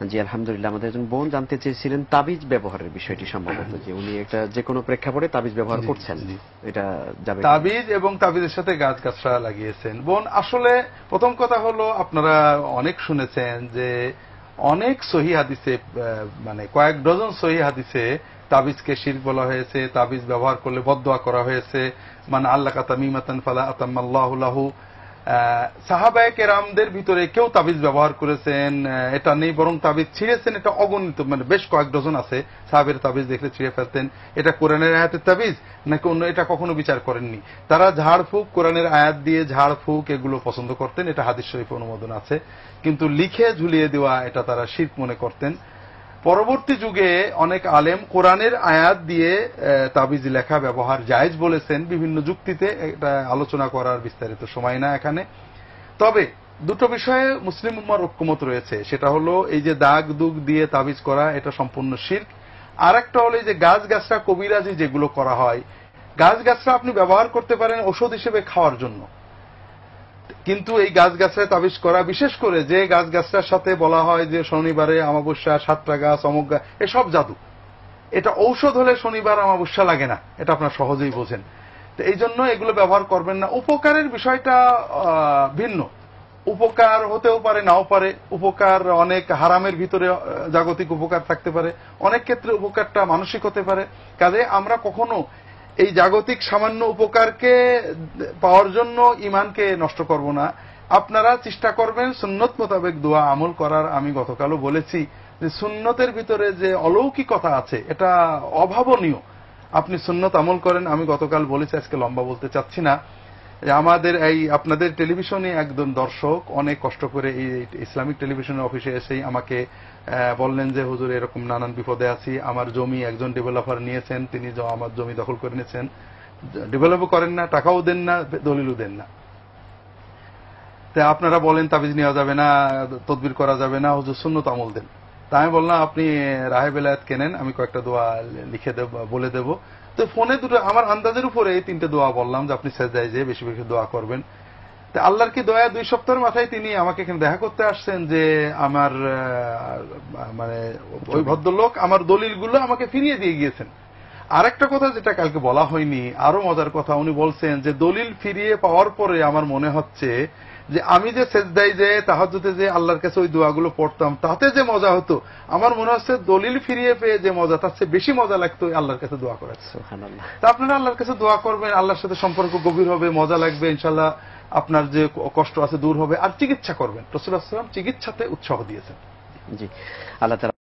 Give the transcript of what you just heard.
জি আলহামদুলিল্লাহ। আমাদের একজন বোন জানতে চেয়েছিলেন তাবিজ ব্যবহারের বিষয়টি, সম্ভবত যে উনি একটা যে কোনো প্রেক্ষাপটে তাবিজ ব্যবহার করছেন, এটা যাবে তাবিজ এবং তাবিজের সাথে গাছগাছরা লাগিয়েছেন। বোন, আসলে প্রথম কথা হলো আপনারা অনেক শুনেছেন যে অনেক সহিহ হাদিসে, মানে কয়েক ডজন সহিহ হাদিসে তাবিজকে শিরক বলা হয়েছে, তাবিজ ব্যবহার করলে বদদোয়া করা হয়েছে। মানে আল্লাকা তামিমাতান ফালা আতাম্মাল্লাহু লাহু। সাহাবায়ে কেরামদের ভিতরে কেউ তাবিজ ব্যবহার করেছেন এটা নেই, বরং তাবিজ ছিঁড়েছেন এটা অগণিত, মানে বেশ কয়েক ডজন আছে। সাহাবের তাবিজ দেখলে ছিঁড়ে ফেলতেন। এটা কোরআনের আয়াতের তাবিজ নাকি অন্য, এটা কখনো বিচার করেননি। তারা ঝাড়ফুঁক, কোরআনের আয়াত দিয়ে ঝাড়ফুঁক এগুলো পছন্দ করতেন, এটা হাদিস শরীফে অনুমোদন আছে। কিন্তু লিখে ঝুলিয়ে দেওয়া এটা তারা শিরক মনে করতেন। পরবর্তী যুগে অনেক আলেম কোরআনের আয়াত দিয়ে তাবিজ লেখা ব্যবহার জায়েজ বলেছেন বিভিন্ন যুক্তিতে, এটা আলোচনা করার বিস্তারিত সময় না এখানে। তবে দুটো বিষয়ে মুসলিম উম্মার ঐক্যমত রয়েছে, সেটা হলো এই যে দাগ দুগ দিয়ে তাবিজ করা এটা সম্পূর্ণ শিরক। আর একটা হলো এই যে গাছগাছরা কবিরাজি যেগুলো করা হয়, গাছগাছরা আপনি ব্যবহার করতে পারেন ঔষধ হিসেবে খাওয়ার জন্য, কিন্তু এই গাছগাছরায় তাবিজ করা, বিশেষ করে যে গাছগাছরার সাথে বলা হয় যে শনিবারে অমাবস্যা, সাতটা গাছ, অমুক গাছ, এসব জাদু। এটা ঔষধ হলে শনিবার অমাবস্যা লাগে না, এটা আপনারা সহজেই বোঝেন। তো এই জন্য এগুলো ব্যবহার করবেন না। উপকারের বিষয়টা ভিন্ন, উপকার হতেও পারে নাও পারে। উপকার অনেক হারামের ভিতরে জাগতিক উপকার থাকতে পারে, অনেক ক্ষেত্রে উপকারটা মানসিক হতে পারে। কাজে আমরা কখনো এই জাগতিক সামান্য উপকারকে পাওয়ার জন্য ইমানকে নষ্ট করব না। আপনারা চেষ্টা করবেন সুন্নত মোতাবেক দোয়া আমল করার। আমি গতকালও বলেছি যে সুন্নতের ভিতরে যে অলৌকিকতা আছে এটা অভাবনীয়। আপনি সুন্নত আমল করেন। আমি গতকাল বলেছি, আজকে লম্বা বলতে চাচ্ছি না, আমাদের এই আপনাদের টেলিভিশনে একজন দর্শক অনেক কষ্ট করে এই ইসলামিক টেলিভিশনের অফিসে এসেই আমাকে বললেন যে হুজুর এরকম নানান বিপদে আছি, আমার জমি একজন ডেভেলপার নিয়েছেন, তিনি আমার জমি দখল করে নিয়েছেন, ডেভেলপও করেন না, টাকাও দেন না, দলিলও দেন না। তা আপনারা বলেন তাবিজ নেওয়া যাবে না, তদবির করা যাবে না, হুজুর সুন্নত আমল দেন। তা আমি বললাম আপনি রাহে বেলায়েত কেনেন, আমি কয়েকটা দোয়া লিখে দেব, বলে দেব। তো ফোনে দুটো আমার আন্দাজের উপরে এই তিনটে দোয়া বললাম যে আপনি সেজদায় যেয়ে বেশি বেশি দোয়া করবেন। তা আল্লাহর কি দয়া, 2 সপ্তাহের মাথায় তিনি আমাকে এখানে দেখা করতে আসছেন যে আমার মানে ওই ভদ্রলোক আমার দলিলগুলো আমাকে ফিরিয়ে দিয়ে গিয়েছেন। আরেকটা কথা যেটা কালকে বলা হয়নি, আরো মজার কথা, উনি বলছেন যে দলিল ফিরিয়ে পাওয়ার পরে আমার মনে হচ্ছে যে আমি যে সেজদায় যে তাহাজ্জুদে যে আল্লাহর কাছে ওই দোয়াগুলো পড়তাম তাতে যে মজা হতো, আমার মনে হচ্ছে দলিল ফিরিয়ে পেয়ে যে মজা তার চেয়ে বেশি মজা লাগতো আল্লাহর কাছে দোয়া করা। সুবহানাল্লাহ। তা আপনারা আল্লাহর কাছে দোয়া করবেন, আল্লাহর সাথে সম্পর্ক গভীর হবে, মজা লাগবে, ইনশাআল্লাহ আপনার যে কষ্ট আছে দূর হবে। আর চিকিৎসা করবেন, রাসূলুল্লাহ সাল্লাল্লাহু আলাইহি ওয়াসাল্লাম চিকিৎসাতে উৎসাহ দিয়েছেন। জি, আল্লাহ তাআলা